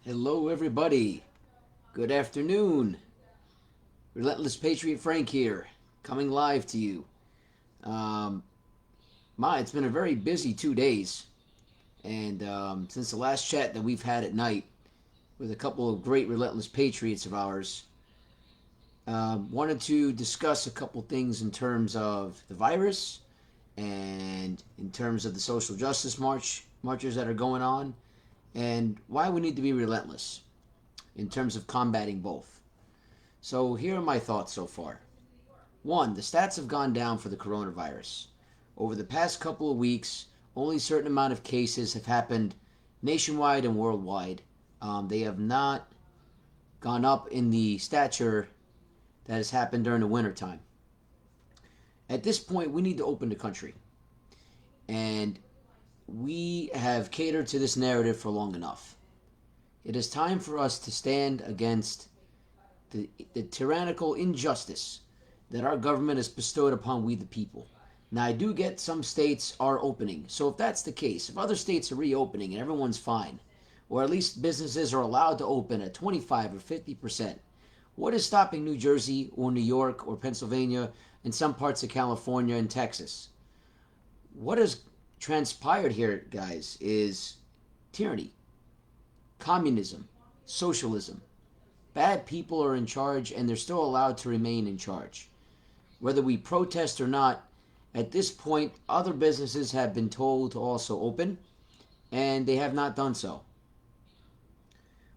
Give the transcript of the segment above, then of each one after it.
Hello, everybody. Good afternoon. Relentless Patriot Frank here, coming live to you. Um, it's been a very busy 2 days, and since the last chat that we've had at night with a couple of great Relentless Patriots of ours, wanted to discuss a couple things in terms of the virus and in terms of the social justice marches that are going on, and why we need to be relentless in terms of combating both. So here are my thoughts so far. One, the stats have gone down for the coronavirus. Over the past couple of weeks, only a certain amount of cases have happened nationwide and worldwide. They have not gone up in the stature that has happened during the wintertime. At this point, we need to open the country. And we have catered to this narrative for long enough. It is time for us to stand against the tyrannical injustice that our government has bestowed upon we the people. Now, I do get some states are opening. So if that's the case, if other states are reopening and everyone's fine, or at least businesses are allowed to open at 25 or 50%, what is stopping New Jersey or New York or Pennsylvania and some parts of California and Texas? What has transpired here, guys, is tyranny, communism, socialism. Bad people are in charge and they're still allowed to remain in charge. Whether we protest or not, at this point, other businesses have been told to also open, and they have not done so.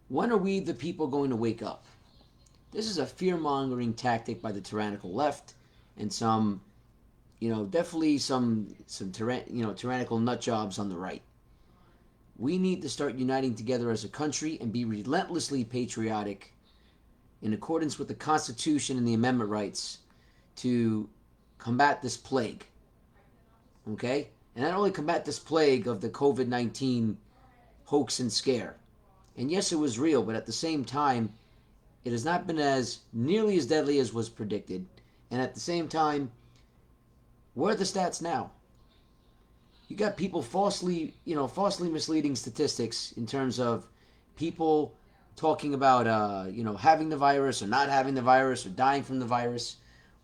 When are we, the people, going to wake up? This is a fear mongering tactic by the tyrannical left and some, definitely tyrannical nut jobs on the right. We need to start uniting together as a country and be relentlessly patriotic in accordance with the Constitution and the amendment rights to combat this plague. Okay? And not only combat this plague of the COVID 19 hoax and scare. And yes, it was real, but at the same time, it has not been as nearly as deadly as was predicted. And at the same time, where are the stats now? You got people falsely misleading statistics in terms of people talking about, having the virus or not having the virus or dying from the virus.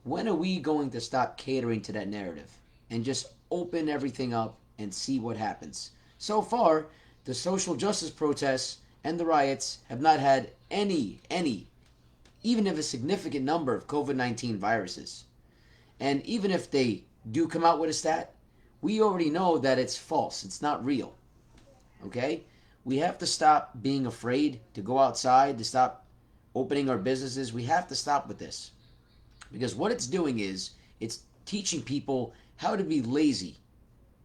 When are we going to stop catering to that narrative and just open everything up and see what happens? So far, the social justice protests and the riots have not had any, even if a significant number of COVID 19 viruses. And even if they do come out with a stat, we already know that it's false. It's not real. Okay? We have to stop being afraid to go outside, to stop opening our businesses. We have to stop with this. Because what it's doing is it's teaching people how to be lazy.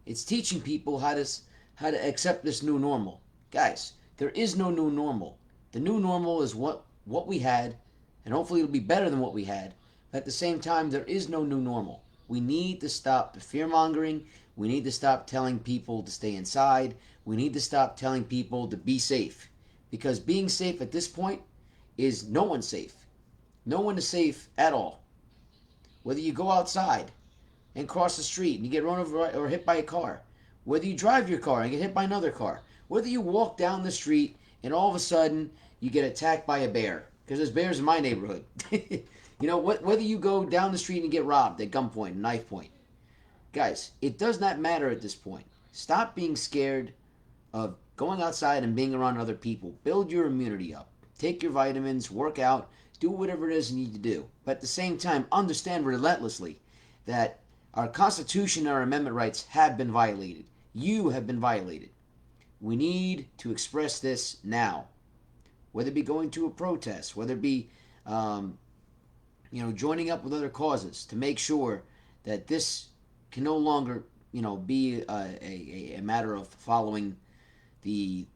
It's teaching people how to accept this new normal. Guys, there is no new normal. The new normal is what we had, and hopefully it'll be better than what we had. But at the same time, there is no new normal. We need to stop the fear mongering. We need to stop telling people to stay inside. We need to stop telling people to be safe. Because being safe at this point is no one safe. No one is safe at all. Whether you go outside and cross the street and you get run over or hit by a car, whether you drive your car and get hit by another car, whether you walk down the street and all of a sudden you get attacked by a bear, because there's bears in my neighborhood. Whether you go down the street and get robbed at gunpoint, knife point. Guys, it does not matter at this point. Stop being scared of going outside and being around other people. Build your immunity up. Take your vitamins, work out, do whatever it is you need to do. But at the same time, understand relentlessly that our Constitution and our amendment rights have been violated. You have been violated. We need to express this now. Whether it be going to a protest, whether it be joining up with other causes to make sure that this can no longer, be a matter of following the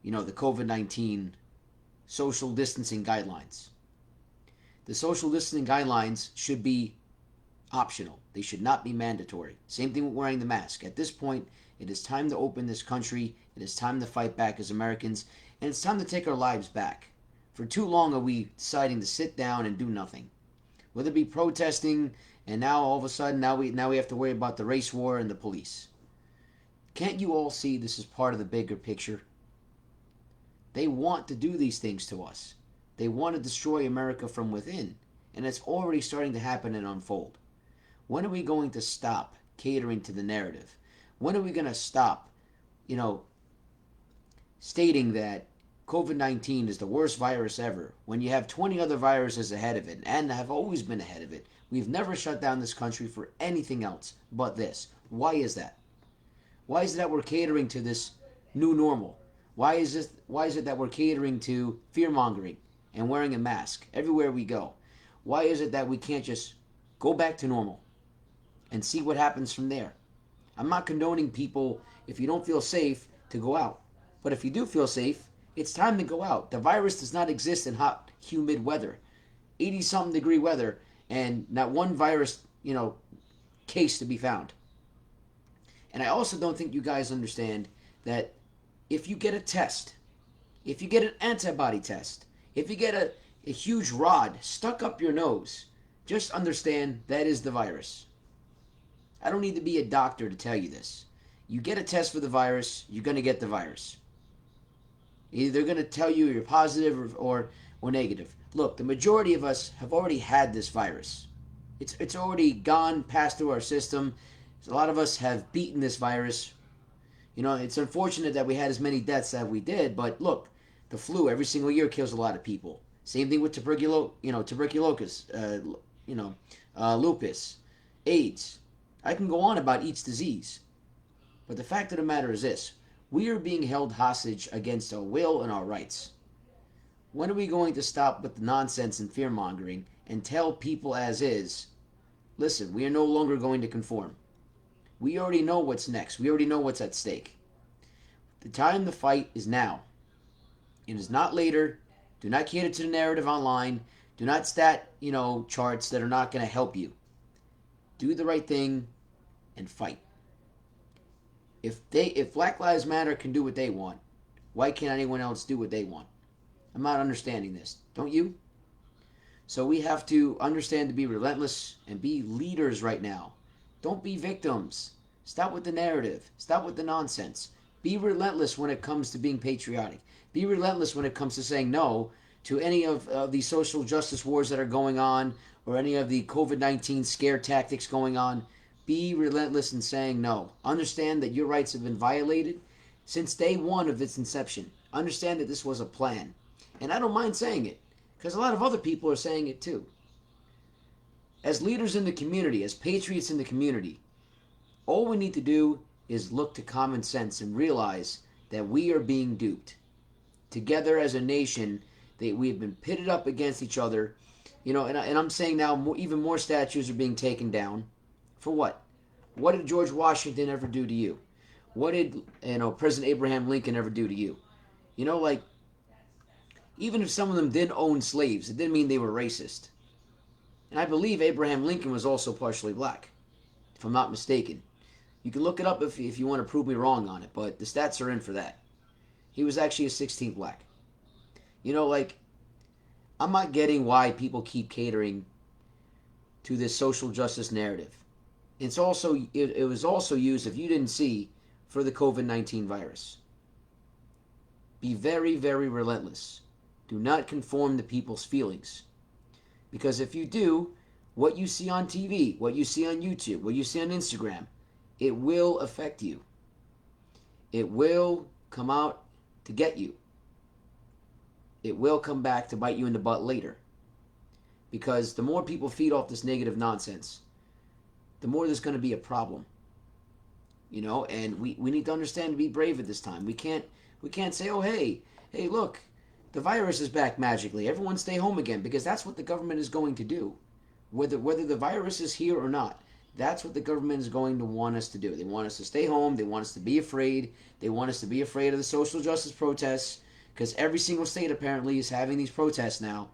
COVID-19 social distancing guidelines. The social distancing guidelines should be optional. They should not be mandatory. Same thing with wearing the mask. At this point, it is time to open this country. It is time to fight back as Americans. And it's time to take our lives back. For too long are we deciding to sit down and do nothing. Whether it be protesting, and now all of a sudden, now we have to worry about the race war and the police. Can't you all see this is part of the bigger picture? They want to do these things to us. They want to destroy America from within. And it's already starting to happen and unfold. When are we going to stop catering to the narrative? When are we going to stop, you know, stating that COVID-19 is the worst virus ever when you have 20 other viruses ahead of it and have always been ahead of it? We've never shut down this country for anything else but this. Why is that? Why is it that we're catering to this new normal? Why is it that we're catering to fear-mongering and wearing a mask everywhere we go? Why is it that we can't just go back to normal and see what happens from there? I'm not condoning people, if you don't feel safe, to go out. But if you do feel safe, it's time to go out. The virus does not exist in hot, humid weather, 80-something degree weather, and not one virus, case to be found. And I also don't think you guys understand that if you get a test, if you get an antibody test, if you get a huge rod stuck up your nose, just understand that is the virus. I don't need to be a doctor to tell you this. You get a test for the virus, you're going to get the virus. Either they're going to tell you you're positive or negative. Look, the majority of us have already had this virus. It's already gone past through our system. A lot of us have beaten this virus. It's unfortunate that we had as many deaths as we did, but look, the flu every single year kills a lot of people. Same thing with tuberculosis, lupus, AIDS. I can go on about each disease. But the fact of the matter is this. We are being held hostage against our will and our rights. When are we going to stop with the nonsense and fear-mongering and tell people as is, listen, we are no longer going to conform. We already know what's next. We already know what's at stake. The time to fight is now. It is not later. Do not cater to the narrative online. Do not stat, charts that are not going to help you. Do the right thing and fight. If Black Lives Matter can do what they want, why can't anyone else do what they want? I'm not understanding this. Don't you? So we have to understand to be relentless and be leaders right now. Don't be victims. Stop with the narrative. Stop with the nonsense. Be relentless when it comes to being patriotic. Be relentless when it comes to saying no to any of the social justice wars that are going on or any of the COVID-19 scare tactics going on. Be relentless in saying no. Understand that your rights have been violated since day one of its inception. Understand that this was a plan. And I don't mind saying it, because a lot of other people are saying it too. As leaders in the community, as patriots in the community, all we need to do is look to common sense and realize that we are being duped. Together as a nation, we have been pitted up against each other. And I'm saying now even more statues are being taken down. For what? What did George Washington ever do to you? What did President Abraham Lincoln ever do to you? Even if some of them did own slaves, it didn't mean they were racist. And I believe Abraham Lincoln was also partially black, if I'm not mistaken. You can look it up if you want to prove me wrong on it, but the stats are in for that. He was actually a 16th black. I'm not getting why people keep catering to this social justice narrative. It was also used, if you didn't see, for the COVID-19 virus. Be very, very relentless. Do not conform to people's feelings. Because if you do, what you see on TV, what you see on YouTube, what you see on Instagram, it will affect you. It will come out to get you. It will come back to bite you in the butt later. Because the more people feed off this negative nonsense, the more there's going to be a problem. And we need to understand to be brave at this time. We can't say, oh, hey, look, the virus is back magically. Everyone stay home again, because that's what the government is going to do. Whether the virus is here or not, that's what the government is going to want us to do. They want us to stay home. They want us to be afraid. They want us to be afraid of the social justice protests, because every single state apparently is having these protests now.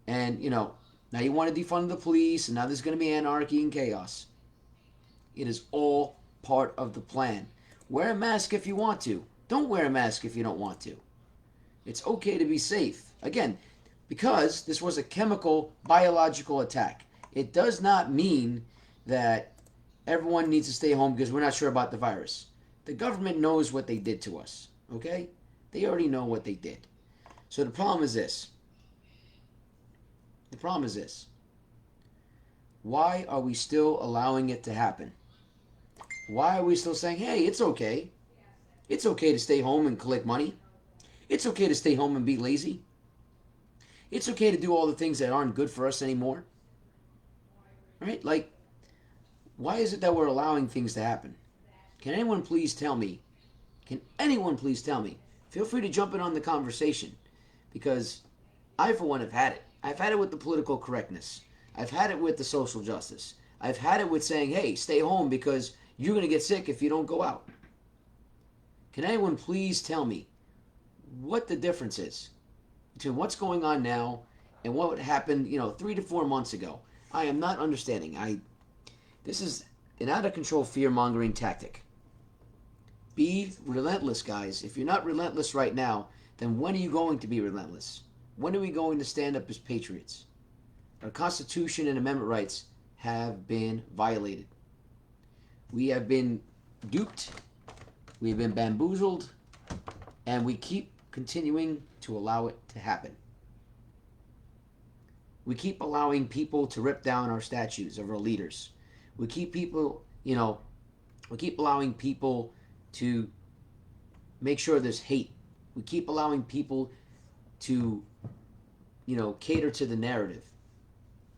And, now you want to defund the police, and now there's going to be anarchy and chaos. It is all part of the plan. Wear a mask if you want to. Don't wear a mask if you don't want to. It's okay to be safe. Again, because this was a chemical, biological attack. It does not mean that everyone needs to stay home because we're not sure about the virus. The government knows what they did to us, okay? They already know what they did. So the problem is this. The problem is this. Why are we still allowing it to happen? Why are we still saying, hey, it's okay? It's okay to stay home and collect money. It's okay to stay home and be lazy. It's okay to do all the things that aren't good for us anymore. Right? Like, why is it that we're allowing things to happen? Can anyone please tell me? Can anyone please tell me? Feel free to jump in on the conversation because I, for one, have had it. I've had it with the political correctness. I've had it with the social justice. I've had it with saying, hey, stay home because you're going to get sick if you don't go out. Can anyone please tell me what the difference is between what's going on now and what happened, 3 to 4 months ago? I am not understanding. This is an out of control fear mongering tactic. Be relentless, guys. If you're not relentless right now, then when are you going to be relentless? When are we going to stand up as patriots? Our Constitution and amendment rights have been violated. We have been duped. We have been bamboozled. And we keep continuing to allow it to happen. We keep allowing people to rip down our statues of our leaders. We keep we keep allowing people to make sure there's hate. We keep allowing people to, cater to the narrative.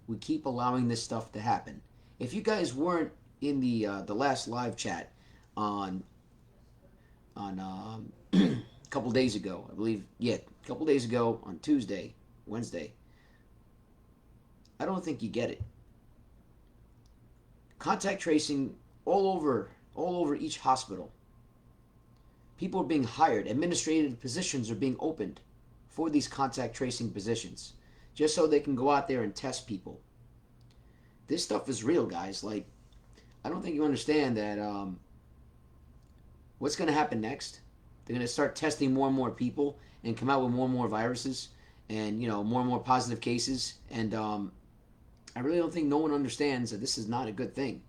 We keep allowing this stuff to happen. If you guys weren't in the last live chat on a couple days ago, I believe, a couple days ago on Wednesday, I don't think you get it. Contact tracing all over each hospital. People are being hired. Administrative positions are being opened for these contact tracing positions just so they can go out there and test people. This stuff is real, guys. Like, I don't think you understand that what's going to happen next. They're going to start testing more and more people and come out with more and more viruses and, more and more positive cases. And I really don't think no one understands that this is not a good thing.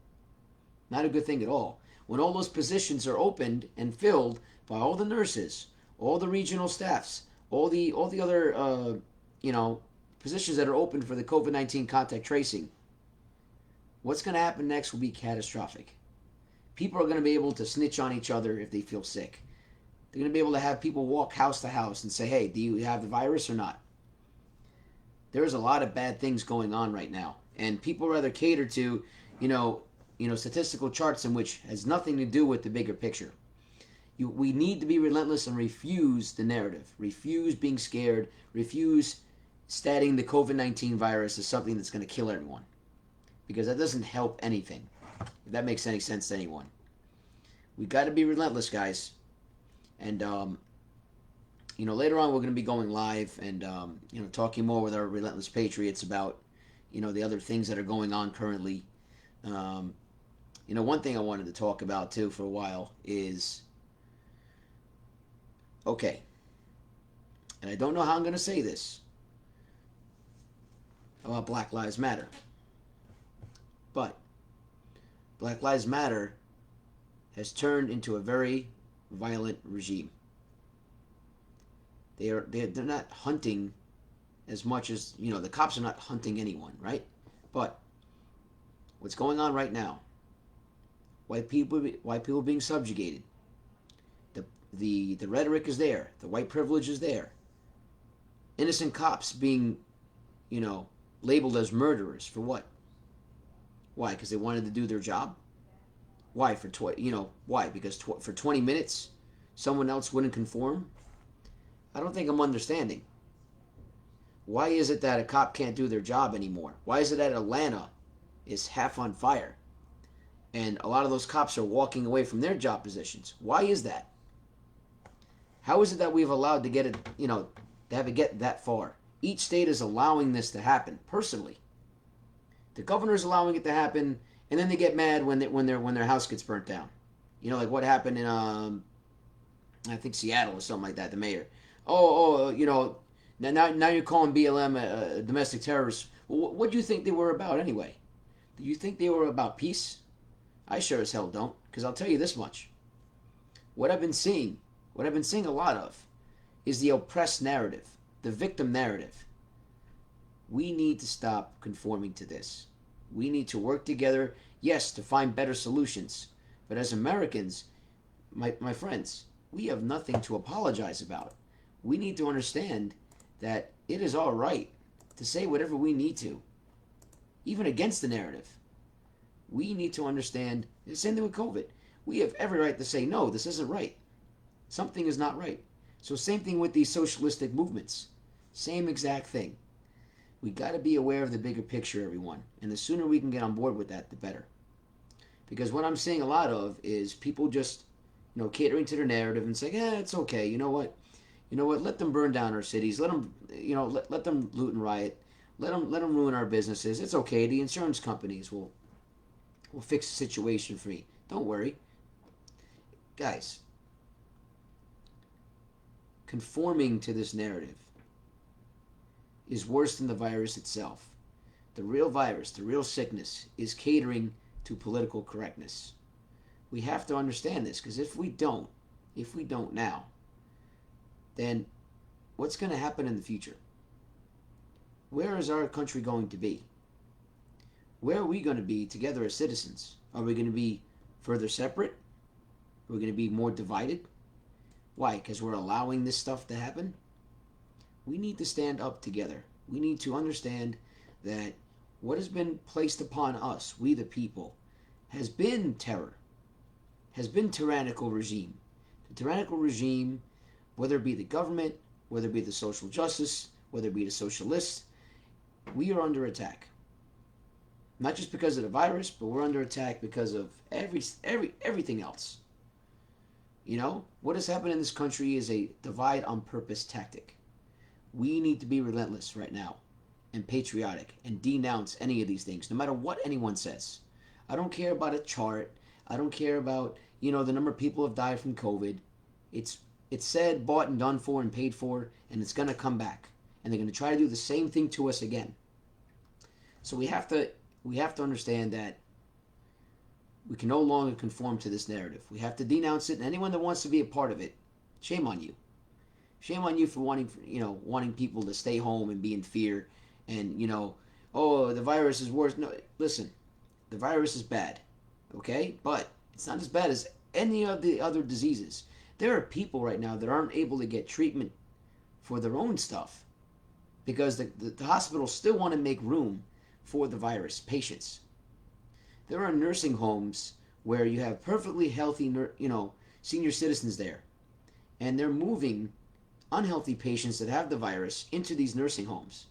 Not a good thing at all. When all those positions are opened and filled by all the nurses, all the regional staffs, all the other positions that are open for the COVID-19 contact tracing, what's going to happen next will be catastrophic. People are going to be able to snitch on each other if they feel sick. They're going to be able to have people walk house to house and say, hey, do you have the virus or not? There's a lot of bad things going on right now. And people rather cater to, statistical charts in which has nothing to do with the bigger picture. We need to be relentless and refuse the narrative. Refuse being scared. Refuse stating the COVID-19 virus as something that's going to kill everyone. Because that doesn't help anything. If that makes any sense to anyone. We got to be relentless, guys. And, later on we're going to be going live and, talking more with our Relentless Patriots about, the other things that are going on currently. One thing I wanted to talk about, too, for a while is, okay, and I don't know how I'm going to say this about Black Lives Matter, but Black Lives Matter has turned into a very violent regime. They're not hunting as much as, the cops are not hunting anyone, right? But what's going on right now, white people being subjugated, the rhetoric is there, the white privilege is there, innocent cops being, labeled as murderers for what? Why? Because they wanted to do their job? Why? Why? Because for 20 minutes someone else wouldn't conform? I don't think I'm understanding. Why is it that a cop can't do their job anymore? Why is it that Atlanta is half on fire and a lot of those cops are walking away from their job positions? Why is that? How is it that we've allowed to get it, to have it get that far? Each state is allowing this to happen personally. The governor's allowing it to happen, and then they get mad when their house gets burnt down. Like what happened in I think Seattle or something like that. The mayor. Now you're calling BLM a domestic terrorist. Well, what do you think they were about anyway? Do you think they were about peace? I sure as hell don't, because I'll tell you this much. What I've been seeing a lot of, is the oppressed narrative, the victim narrative. We need to stop conforming to this. We need to work together, yes, to find better solutions. But as Americans, my friends, we have nothing to apologize about. We need to understand that it is all right to say whatever we need to, even against the narrative. We need to understand the same thing with COVID. We have every right to say, no, this isn't right. Something is not right. So, same thing with these socialistic movements. Same exact thing. We got to be aware of the bigger picture, everyone. And the sooner we can get on board with that, the better. Because what I'm seeing a lot of is people just, catering to their narrative and saying, it's okay. You know what? Let them burn down our cities. Let them, let them loot and riot. Let them ruin our businesses. It's okay. The insurance companies will fix the situation for me. Don't worry. Guys, conforming to this narrative is worse than the virus itself. The real virus, the real sickness, is catering to political correctness. We have to understand this, because if we don't now, then what's going to happen in the future? Where is our country going to be? Where are we going to be together as citizens? Are we going to be further separate? Are we going to be more divided? Why? Because we're allowing this stuff to happen? We need to stand up together. We need to understand that what has been placed upon us, we the people, has been terror, has been tyrannical regime. The tyrannical regime, whether it be the government, whether it be the social justice, whether it be the socialists, we are under attack. Not just because of the virus, but we're under attack because of everything else. What has happened in this country is a divide on purpose tactic. We need to be relentless right now and patriotic and denounce any of these things, no matter what anyone says. I don't care about a chart. I don't care about, the number of people who have died from COVID. It's said, bought and done for and paid for, and it's going to come back. And they're going to try to do the same thing to us again. So we have to understand that we can no longer conform to this narrative. We have to denounce it, and anyone that wants to be a part of it, shame on you. Shame on you for wanting people to stay home and be in fear, and the virus is worse. No, listen, the virus is bad, okay, but it's not as bad as any of the other diseases. There are people right now that aren't able to get treatment for their own stuff because the hospitals still want to make room for the virus patients. There are nursing homes where you have perfectly healthy, senior citizens there, and they're moving unhealthy patients that have the virus into these nursing homes.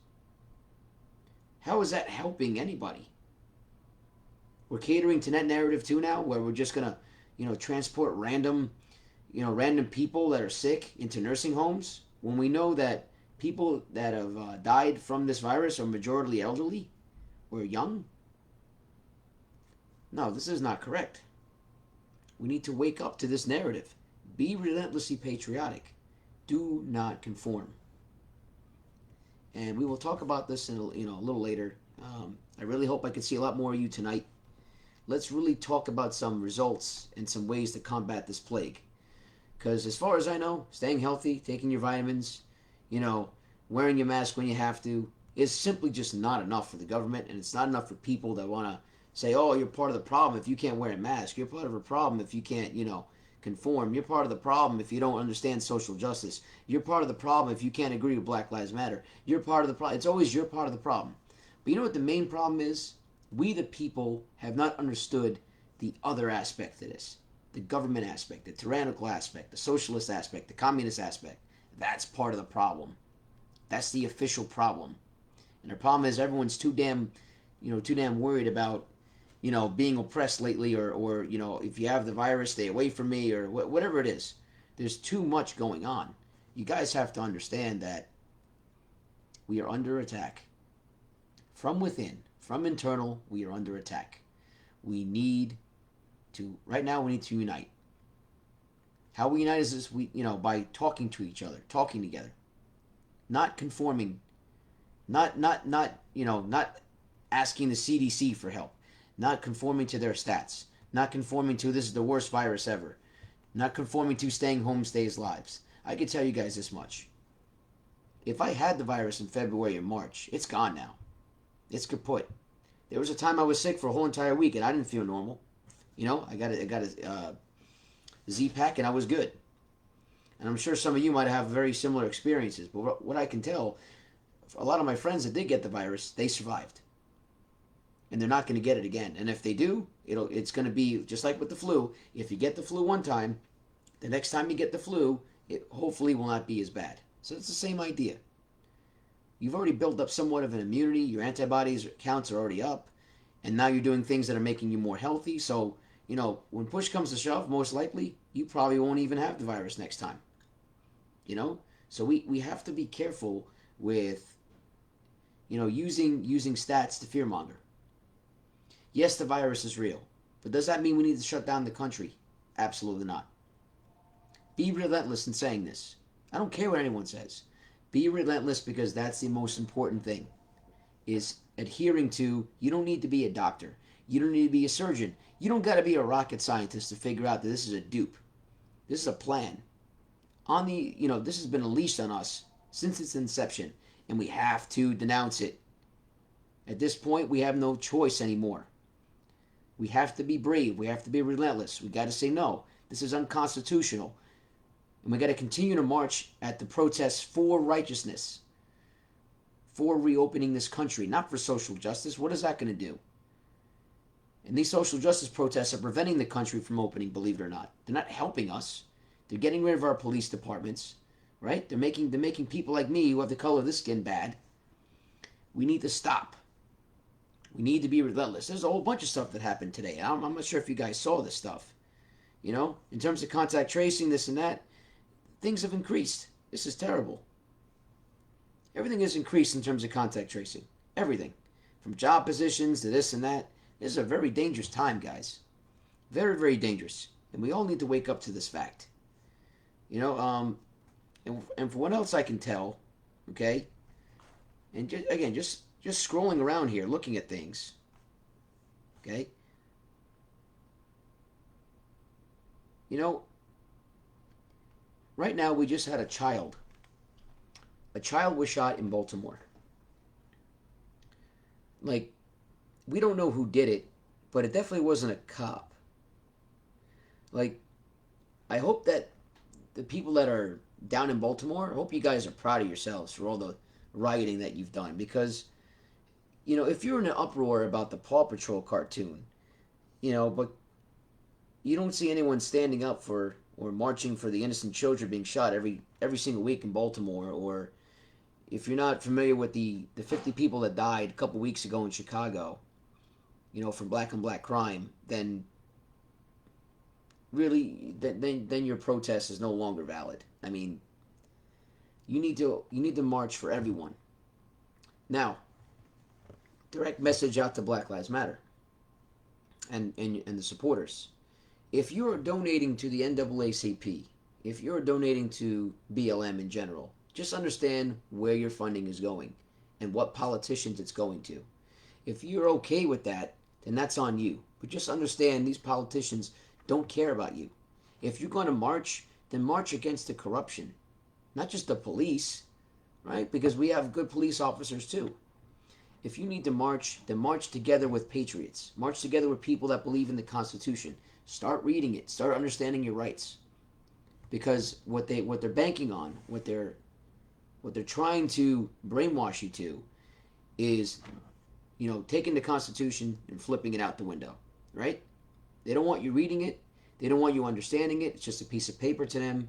How is that helping anybody? We're catering to that narrative too now, where we're just gonna, transport random people that are sick into nursing homes when we know that people that have died from this virus are majority elderly or young. No, this is not correct. We need to wake up to this narrative. Be relentlessly patriotic. Do not conform. And we will talk about this in a little later. I really hope I can see a lot more of you tonight. Let's really talk about some results and some ways to combat this plague. Because as far as I know, staying healthy, taking your vitamins, wearing your mask when you have to, is simply just not enough for the government, and it's not enough for people that want to say, oh, you're part of the problem if you can't wear a mask. You're part of a problem if you can't, conform. You're part of the problem if you don't understand social justice. You're part of the problem if you can't agree with Black Lives Matter. You're part of the problem. It's always you're part of the problem. But you know what the main problem is? We, the people, have not understood the other aspect of this. The government aspect, the tyrannical aspect, the socialist aspect, the communist aspect. That's part of the problem. That's the official problem. And the problem is everyone's too damn worried about, being oppressed lately, or if you have the virus, stay away from me, or whatever it is. There's too much going on. You guys have to understand that we are under attack. From within, from internal, we are under attack. Right now we need to unite. How we unite is this, by talking to each other, talking together. Not conforming, not asking the CDC for help. Not conforming to their stats, not conforming to this is the worst virus ever, not conforming to staying home stays lives. I can tell you guys this much. If I had the virus in February or March, it's gone now. It's kaput. There was a time I was sick for a whole entire week and I didn't feel normal. I got a Z pack and I was good. And I'm sure some of you might have very similar experiences. But what I can tell, a lot of my friends that did get the virus, they survived, and they're not going to get it again. And if they do, it's going to be just like with the flu. If you get the flu one time, the next time you get the flu, it hopefully will not be as bad. So it's the same idea. You've already built up somewhat of an immunity. Your antibodies counts are already up, and now you're doing things that are making you more healthy. So when push comes to shove, most likely you probably won't even have the virus next time. So we have to be careful with using stats to fearmonger. Yes, the virus is real, but does that mean we need to shut down the country? Absolutely not. Be relentless in saying this. I don't care what anyone says. Be relentless, because that's the most important thing, is adhering to, you don't need to be a doctor. You don't need to be a surgeon. You don't got to be a rocket scientist to figure out that this is a dupe. This is a plan. This has been unleashed on us since its inception, and we have to denounce it. At this point, we have no choice anymore. We have to be brave. We have to be relentless. We got to say no. This is unconstitutional. And we got to continue to march at the protests for righteousness, for reopening this country, not for social justice. What is that going to do? And these social justice protests are preventing the country from opening, believe it or not. They're not helping us. They're getting rid of our police departments, right? They're making people like me who have the color of this skin bad. We need to stop. We need to be relentless. There's a whole bunch of stuff that happened today. I'm not sure if you guys saw this stuff. In terms of contact tracing, this and that, things have increased. This is terrible. Everything has increased in terms of contact tracing. Everything. From job positions to this and that. This is a very dangerous time, guys. Very, very dangerous. And we all need to wake up to this fact. And for what else I can tell, okay? And just scrolling around here, looking at things, okay? Right now we just had a child. A child was shot in Baltimore. Like, we don't know who did it, but it definitely wasn't a cop. Like, I hope that the people that are down in Baltimore, I hope you guys are proud of yourselves for all the rioting that you've done. Because, if you're in an uproar about the Paw Patrol cartoon, but you don't see anyone standing up for or marching for the innocent children being shot every single week in Baltimore, or if you're not familiar with the 50 people that died a couple weeks ago in Chicago, from black on black crime, then really, then your protest is no longer valid. I mean, you need to march for everyone. Now, direct message out to Black Lives Matter and the supporters. If you're donating to the NAACP, if you're donating to BLM in general, just understand where your funding is going and what politicians it's going to. If you're okay with that, then that's on you. But just understand these politicians don't care about you. If you're going to march, then march against the corruption, not just the police, right? Because we have good police officers too. If you need to march, then march together with patriots. March together with people that believe in the Constitution. Start reading it. Start understanding your rights. Because what they're banking on, what they're trying to brainwash you to, is, taking the Constitution and flipping it out the window, right? They don't want you reading it. They don't want you understanding it. It's just a piece of paper to them.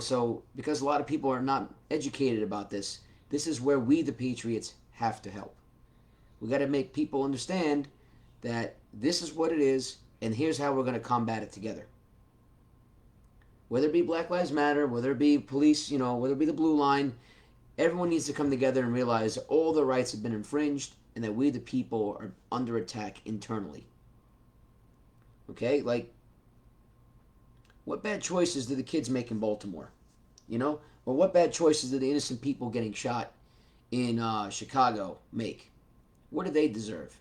So because a lot of people are not educated about this, this is where we, the patriots, have to help. We got to make people understand that this is what it is, and here's how we're going to combat it together. Whether it be Black Lives Matter, whether it be police, whether it be the Blue Line, everyone needs to come together and realize all the rights have been infringed and that we, the people, are under attack internally. Okay? Like, what bad choices did the kids make in Baltimore? Or what bad choices did the innocent people getting shot in Chicago make? What do they deserve?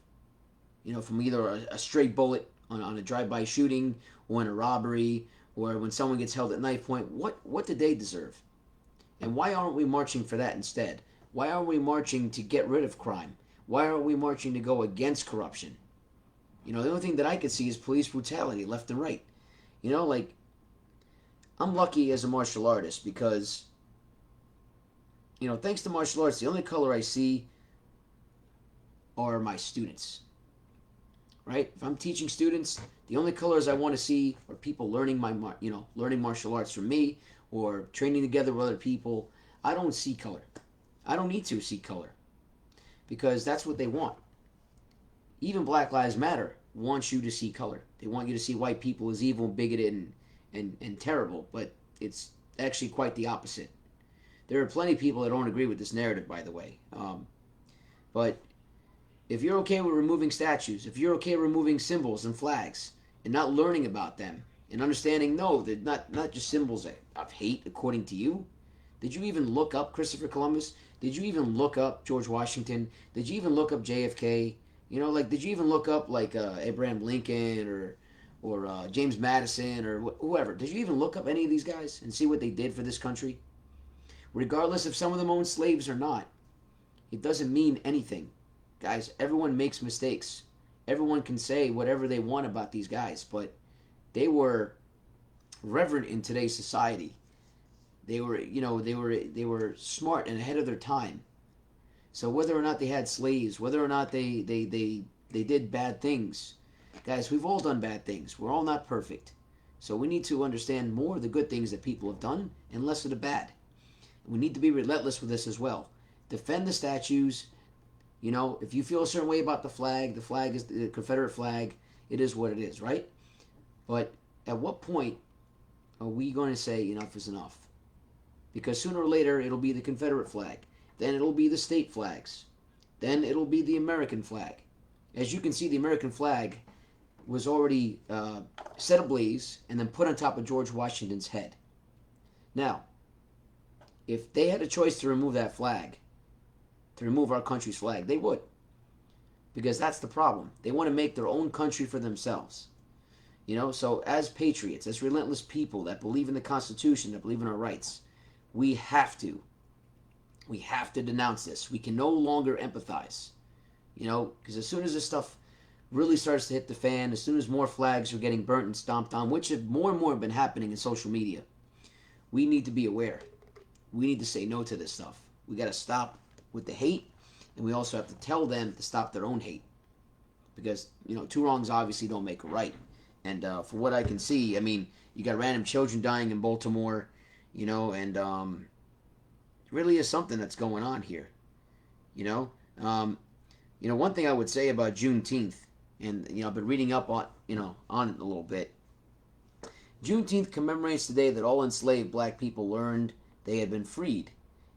From either a stray bullet on a drive-by shooting, or in a robbery, or when someone gets held at knife point, what did they deserve? And why aren't we marching for that instead? Why aren't we marching to get rid of crime? Why aren't we marching to go against corruption? The only thing that I could see is police brutality left and right. Like, I'm lucky as a martial artist because, thanks to martial arts, the only color I see are my students, right? If I'm teaching students, the only colors I want to see are people learning learning martial arts from me or training together with other people. I don't see color. I don't need to see color because that's what they want. Even Black Lives Matter wants you to see color. They want you to see white people as evil, bigoted, and terrible, but it's actually quite the opposite. There are plenty of people that don't agree with this narrative, by the way. But if you're okay with removing statues, if you're okay removing symbols and flags and not learning about them and understanding, no, they're not just symbols of hate according to you. Did you even look up Christopher Columbus? Did you even look up George Washington? Did you even look up JFK? Did you even look up like Abraham Lincoln or James Madison or whoever? Did you even look up any of these guys and see what they did for this country? Regardless if some of them owned slaves or not, it doesn't mean anything. Guys, everyone makes mistakes. Everyone can say whatever they want about these guys, but they were reverent in today's society. They were smart and ahead of their time. So whether or not they had slaves, whether or not they did bad things, guys, we've all done bad things. We're all not perfect. So we need to understand more of the good things that people have done and less of the bad. We need to be relentless with this as well. Defend the statues. If you feel a certain way about the flag is the Confederate flag. It is what it is, right? But at what point are we going to say enough is enough? Because sooner or later it'll be the Confederate flag. Then it'll be the state flags. Then it'll be the American flag. As you can see, the American flag was already set ablaze and then put on top of George Washington's head. Now, if they had a choice to remove that flag, to remove our country's flag, they would. Because that's the problem. They want to make their own country for themselves. So as patriots, as relentless people that believe in the Constitution, that believe in our rights, we have to denounce this. We can no longer empathize. Because as soon as this stuff really starts to hit the fan, as soon as more flags are getting burnt and stomped on, which have more and more been happening in social media, we need to be aware. We need to say no to this stuff. We got to stop with the hate, and we also have to tell them to stop their own hate. Because, two wrongs obviously don't make a right. And for what I can see, you got random children dying in Baltimore, and it really is something that's going on here. One thing I would say about Juneteenth, and I've been reading up on on it a little bit. Juneteenth commemorates the day that all enslaved black people learned they had been freed.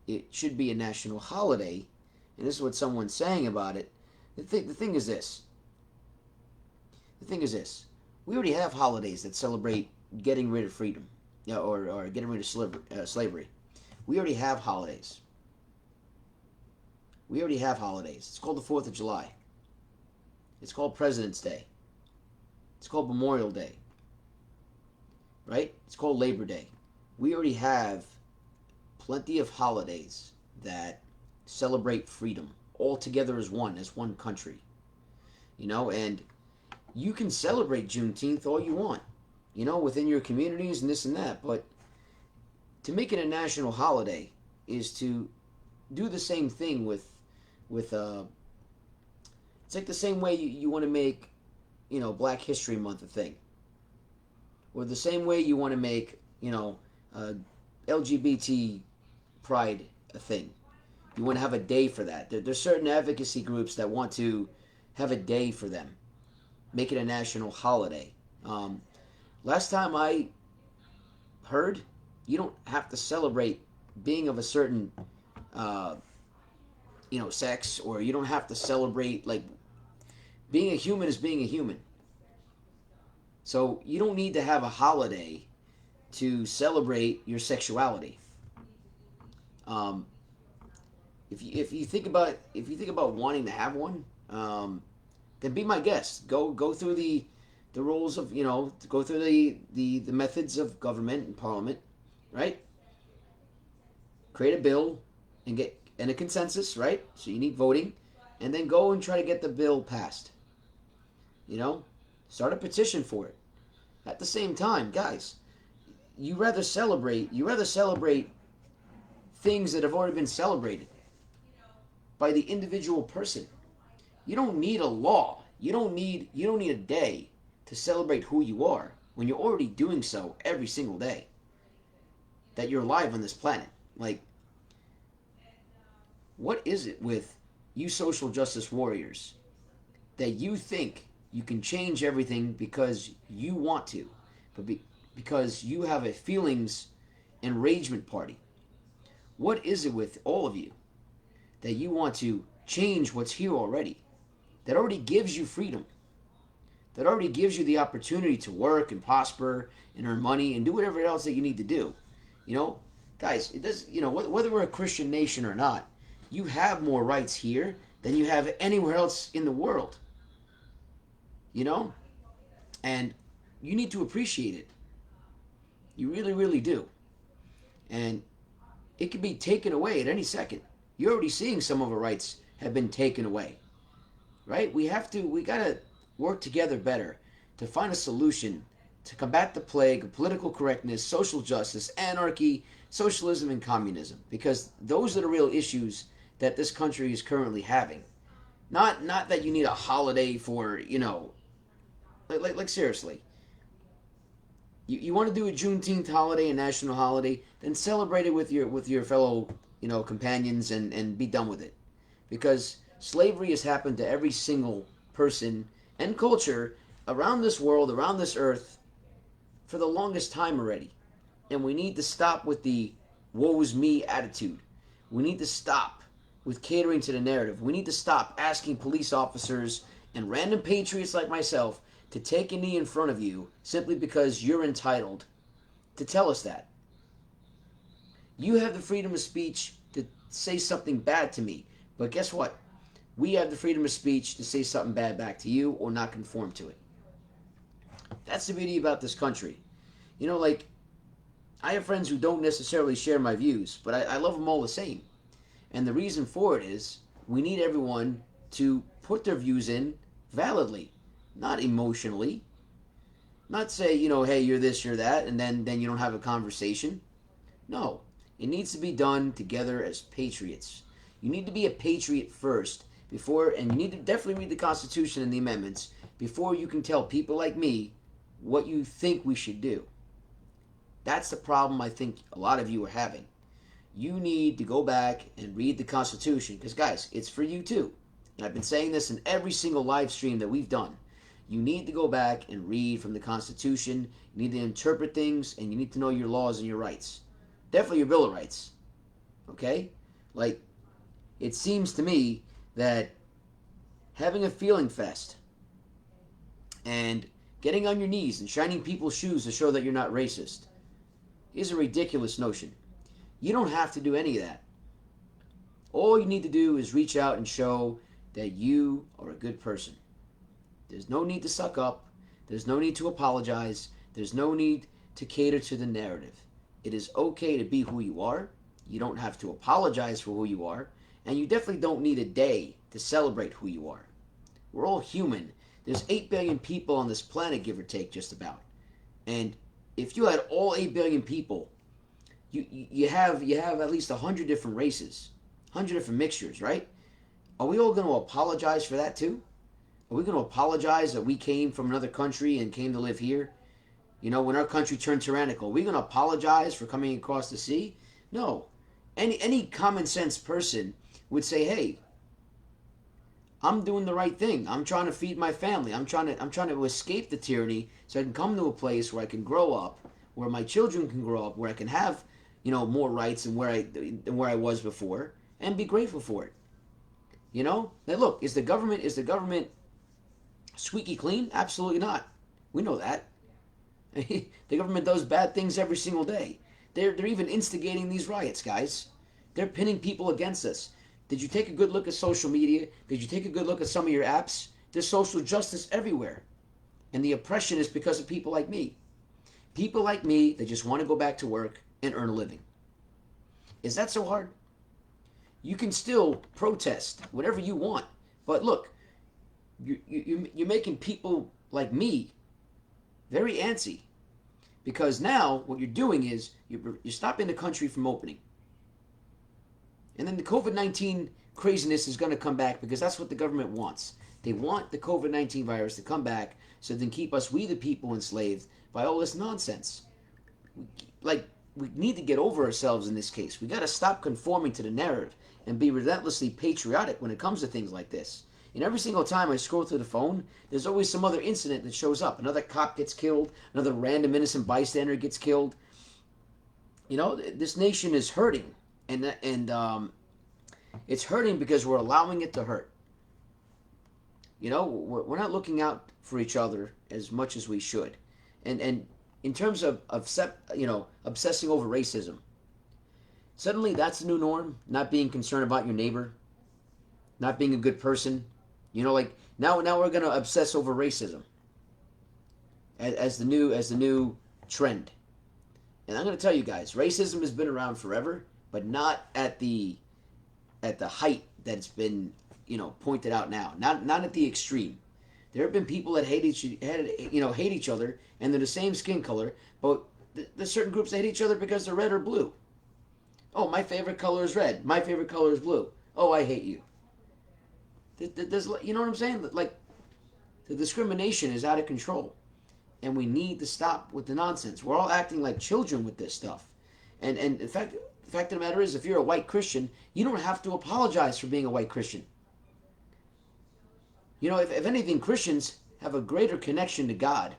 It should be a national holiday, and this is what someone's saying about it. The thing is this. We already have holidays that celebrate getting rid of freedom, or getting rid of slavery. We already have holidays. It's called the 4th of July. It's called President's Day. It's called Memorial Day. Right? It's called Labor Day. We already have plenty of holidays that celebrate freedom all together as one country. And you can celebrate Juneteenth all you want, within your communities and this and that, but to make it a national holiday is to do the same thing with it's like the same way you want to make, Black History Month a thing. Or the same way you want to make, LGBT pride a thing. You want to have a day for that. There's certain advocacy groups that want to have a day for them. Make it a national holiday. Last time I heard, you don't have to celebrate being of a certain, sex, or you don't have to celebrate, like, being a human is being a human. So you don't need to have a holiday to celebrate your sexuality. If you think about wanting to have one, then be my guest. Go through the the rules of, to go through the methods of government and parliament, right? Create a bill and get in a consensus, right? So you need voting, and then go and try to get the bill passed. You know, start a petition for it. At the same time, guys, you rather celebrate things that have already been celebrated by the individual person. You don't need a law. You don't need a day to celebrate who you are when you're already doing so every single day that you're alive on this planet. Like, what is it with you social justice warriors that you think you can change everything because you want to, but because you have a feelings enragement party? What is it with all of you that you want to change what's here already, that already gives you freedom, that already gives you the opportunity to work and prosper and earn money and do whatever else that you need to do? You know, guys, it does. Whether we're a Christian nation or not, you have more rights here than you have anywhere else in the world. You know, and you need to appreciate it. You really, really do. And it could be taken away at any second. You're already seeing some of our rights have been taken away, right? We gotta work together better to find a solution to combat the plague of political correctness, social justice, anarchy, socialism, and communism, because those are the real issues that this country is currently having. Not that you need a holiday for, like seriously. You want to do a Juneteenth holiday, a national holiday, then celebrate it with your fellow, companions, and be done with it. Because slavery has happened to every single person and culture around this world, around this earth, for the longest time already. And we need to stop with the woe's me attitude. We need to stop with catering to the narrative. We need to stop asking police officers and random patriots like myself to take a knee in front of you simply because you're entitled to tell us that. You have the freedom of speech to say something bad to me, but guess what? We have the freedom of speech to say something bad back to you or not conform to it. That's the beauty about this country. Like, I have friends who don't necessarily share my views, but I love them all the same. And the reason for it is we need everyone to put their views in validly, not emotionally. Not say, hey, you're this, you're that, and then you don't have a conversation. No, it needs to be done together as patriots. You need to be a patriot first and you need to definitely read the Constitution and the amendments before you can tell people like me what you think we should do. That's the problem I think a lot of you are having. You need to go back and read the Constitution, because guys, it's for you too. And I've been saying this in every single live stream that we've done. You need to go back and read from the Constitution. You need to interpret things, and you need to know your laws and your rights. Definitely your Bill of Rights. Okay? Like, it seems to me that having a feeling fest and getting on your knees and shining people's shoes to show that you're not racist is a ridiculous notion. You don't have to do any of that. All you need to do is reach out and show that you are a good person. There's no need to suck up. There's no need to apologize. There's no need to cater to the narrative. It is okay to be who you are. You don't have to apologize for who you are. And you definitely don't need a day to celebrate who you are. We're all human. There's 8 billion people on this planet, give or take, just about. And if you had all 8 billion people, you have at least 100 different races, 100 different mixtures, right? Are we all going to apologize for that too? Are we going to apologize that we came from another country and came to live here? When our country turned tyrannical, are we going to apologize for coming across the sea? No. Any common sense person would say, hey, I'm doing the right thing. I'm trying to feed my family. I'm trying to escape the tyranny so I can come to a place where I can grow up, where my children can grow up, where I can have, more rights than where I was before, and be grateful for it. Now look, is the government squeaky clean? Absolutely not. We know that. The government does bad things every single day. They're even instigating these riots, guys. They're pinning people against us. Did you take a good look at social media? Did you take a good look at some of your apps? There's social justice everywhere. And the oppression is because of people like me. People like me that just want to go back to work and earn a living. Is that so hard? You can still protest whatever you want. But look, you're making people like me very antsy. Because now what you're doing is you're stopping the country from opening. And then the COVID-19 craziness is going to come back because that's what the government wants. They want the COVID-19 virus to come back so they can keep us, we the people, enslaved by all this nonsense. We need to get over ourselves in this case. We got to stop conforming to the narrative and be relentlessly patriotic when it comes to things like this. And every single time I scroll through the phone, there's always some other incident that shows up. Another cop gets killed. Another random innocent bystander gets killed. You know, this nation is hurting. And it's hurting because we're allowing it to hurt. You know, we're not looking out for each other as much as we should. And in terms of obsessing over racism, suddenly that's the new norm. Not being concerned about your neighbor, not being a good person. You know, like now we're gonna obsess over racism as the new trend. And I'm gonna tell you guys, racism has been around forever, but not at the height that it's been pointed out now. Not at the extreme. There have been people that hate each other, and they're the same skin color, but there's certain groups that hate each other because they're red or blue. Oh, my favorite color is red. My favorite color is blue. Oh, I hate you. There's, you know what I'm saying? Like, the discrimination is out of control, and we need to stop with the nonsense. We're all acting like children with this stuff, and in fact, the fact of the matter is, if you're a white Christian, you don't have to apologize for being a white Christian. You know, if anything, Christians have a greater connection to God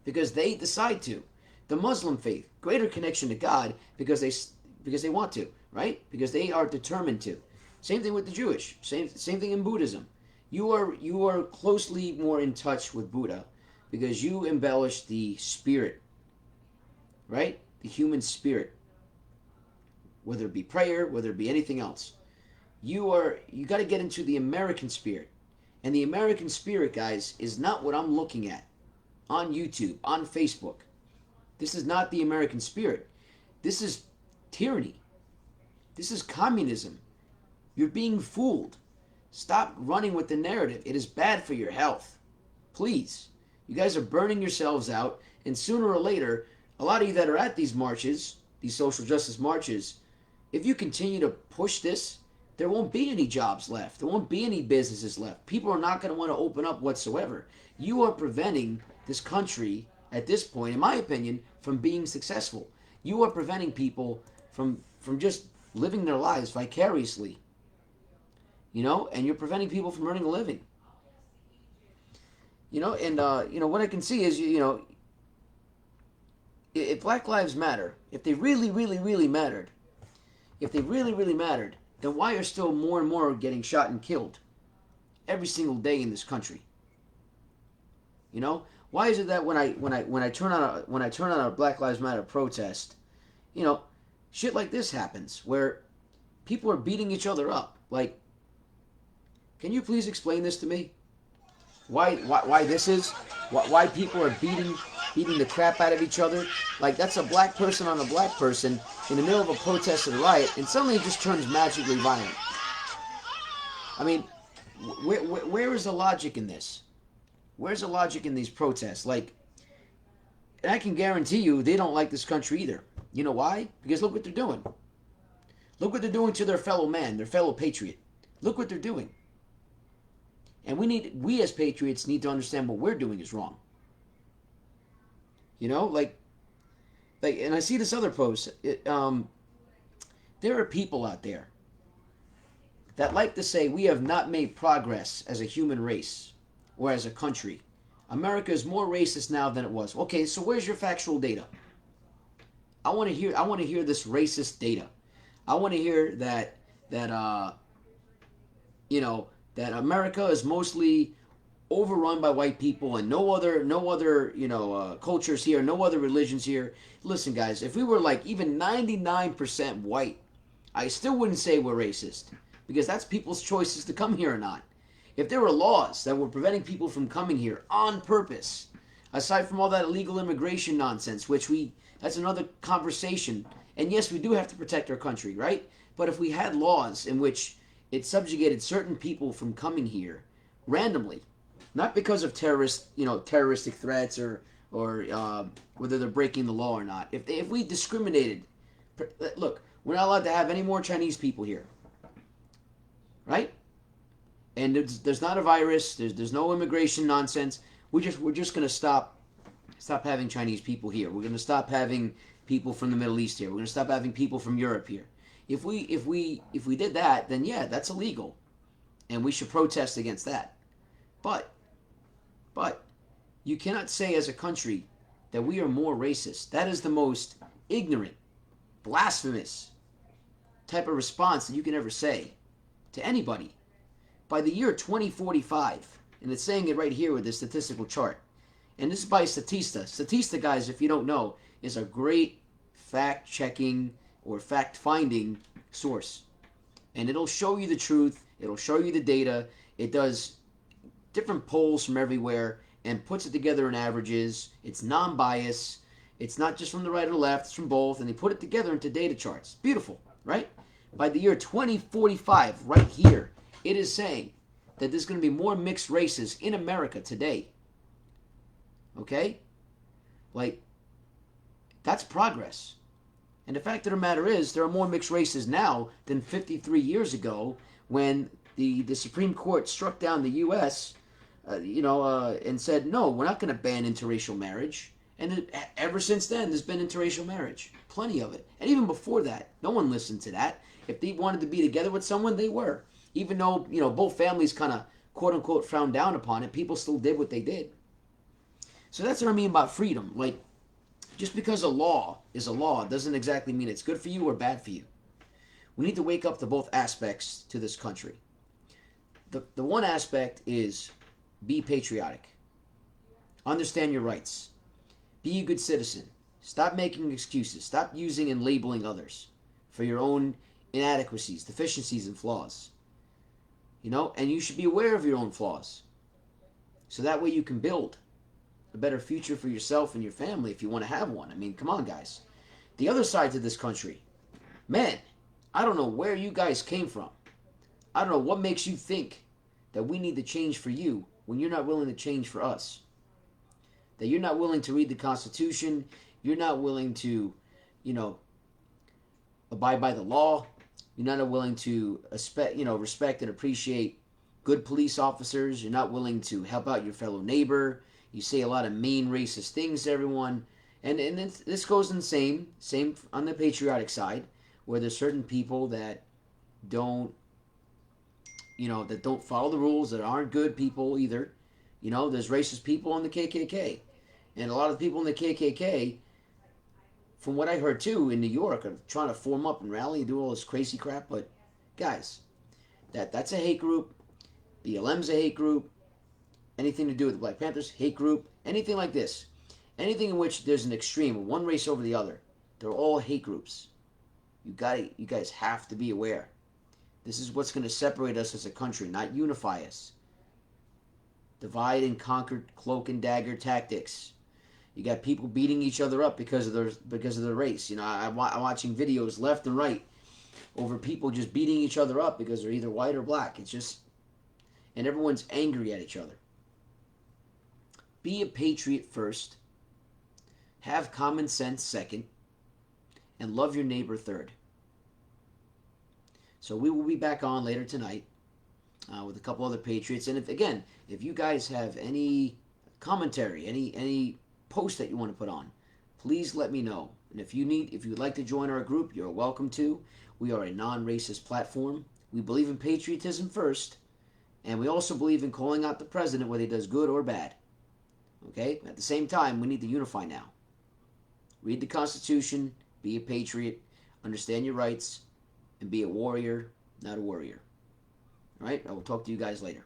because they decide to. The Muslim faith, greater connection to God because they want to, right? Because they are determined to. Same thing with the Jewish. Same thing in Buddhism. You are closely more in touch with Buddha because you embellish the spirit, right? The human spirit. Whether it be prayer, whether it be anything else. You got to get into the American spirit. And the American spirit, guys, is not what I'm looking at on YouTube, on Facebook. This is not the American spirit. This is tyranny. This is communism. You're being fooled. Stop running with the narrative. It is bad for your health. Please. You guys are burning yourselves out, and sooner or later, a lot of you that are at these marches, these social justice marches, if you continue to push this, there won't be any jobs left. There won't be any businesses left. People are not going to want to open up whatsoever. You are preventing this country, at this point, in my opinion, from being successful. You are preventing people from just living their lives vicariously. You know, and you're preventing people from earning a living. You know, and what I can see is, if Black Lives Matter, if they really, really, really mattered, then why are still more and more getting shot and killed every single day in this country? You know, why is it that when I turn on a Black Lives Matter protest, shit like this happens where people are beating each other up? Like, can you please explain this to me? Why this is? Why people are beating the crap out of each other? Like, that's a black person on a black person in the middle of a protest and a riot, and suddenly it just turns magically violent. I mean, where is the logic in this? Where's the logic in these protests? Like, and I can guarantee you they don't like this country either. You know why? Because look what they're doing. Look what they're doing to their fellow man, their fellow patriot. Look what they're doing. And we as patriots need to understand what we're doing is wrong. You know, like, and I see this other post. There are people out there that like to say we have not made progress as a human race or as a country. America is more racist now than it was. Okay, so where's your factual data? I want to hear this racist data. I want to hear that America is mostly overrun by white people and no other cultures here, no other religions here. Listen, guys, if we were like even 99% white, I still wouldn't say we're racist because that's people's choices to come here or not. If there were laws that were preventing people from coming here on purpose, aside from all that illegal immigration nonsense, that's another conversation. And yes, we do have to protect our country, right? But if we had laws in which it subjugated certain people from coming here randomly, not because of terroristic threats or whether they're breaking the law or not. If we discriminated, look, we're not allowed to have any more Chinese people here, right? And there's not a virus. There's no immigration nonsense. We're just gonna stop having Chinese people here. We're gonna stop having people from the Middle East here. We're gonna stop having people from Europe here. If we did that, then yeah, that's illegal, and we should protest against that. But you cannot say as a country that we are more racist. That is the most ignorant, blasphemous type of response that you can ever say to anybody. By the year 2045, and it's saying it right here with this statistical chart, and this is by Statista. Statista, guys, if you don't know, is a great fact-checking or fact-finding source. And it'll show you the truth. It'll show you the data. It does different polls from everywhere and puts it together in averages. It's non-biased. It's not just from the right or the left. It's from both. And they put it together into data charts. Beautiful, right? By the year 2045, right here, it is saying that there's going to be more mixed races in America today. Okay? Like, that's progress. And the fact of the matter is, there are more mixed races now than 53 years ago when the Supreme Court struck down the U.S., and said, no, we're not going to ban interracial marriage. And ever since then, there's been interracial marriage. Plenty of it. And even before that, no one listened to that. If they wanted to be together with someone, they were. Even though, both families kind of, quote-unquote, frowned down upon it, people still did what they did. So that's what I mean about freedom. Like, just because a law is a law doesn't exactly mean it's good for you or bad for you. We need to wake up to both aspects to this country. The one aspect is be patriotic. Understand your rights. Be a good citizen. Stop making excuses. Stop using and labeling others for your own inadequacies, deficiencies, and flaws. And you should be aware of your own flaws. So that way you can build a better future for yourself and your family if you want to have one. I mean, come on, guys. The other side to this country, man, I don't know where you guys came from. I don't know what makes you think that we need to change for you when you're not willing to change for us. That you're not willing to read the Constitution. You're not willing to, abide by the law. You're not willing to respect and appreciate good police officers. You're not willing to help out your fellow neighbor. You say a lot of mean, racist things to everyone. And this goes in the same on the patriotic side, where there's certain people that don't follow the rules, that aren't good people either. There's racist people in the KKK. And a lot of the people in the KKK, from what I heard too, in New York, are trying to form up and rally and do all this crazy crap. But, guys, that's a hate group. BLM's a hate group. Anything to do with the Black Panthers, hate group. Anything like this. Anything in which there's an extreme, one race over the other. They're all hate groups. You guys have to be aware. This is what's going to separate us as a country, not unify us. Divide and conquer, cloak and dagger tactics. You got people beating each other up because of their race. I'm watching videos left and right over people just beating each other up because they're either white or black. It's just, and everyone's angry at each other. Be a patriot first. Have common sense second. And love your neighbor third. So we will be back on later tonight with a couple other patriots. And if you guys have any commentary, any post that you want to put on, please let me know. And if you'd like to join our group, you're welcome to. We are a non-racist platform. We believe in patriotism first, and we also believe in calling out the president whether he does good or bad. Okay? At the same time, we need to unify now. Read the Constitution, be a patriot, understand your rights, and be a warrior, not a worrier. All right? I will talk to you guys later.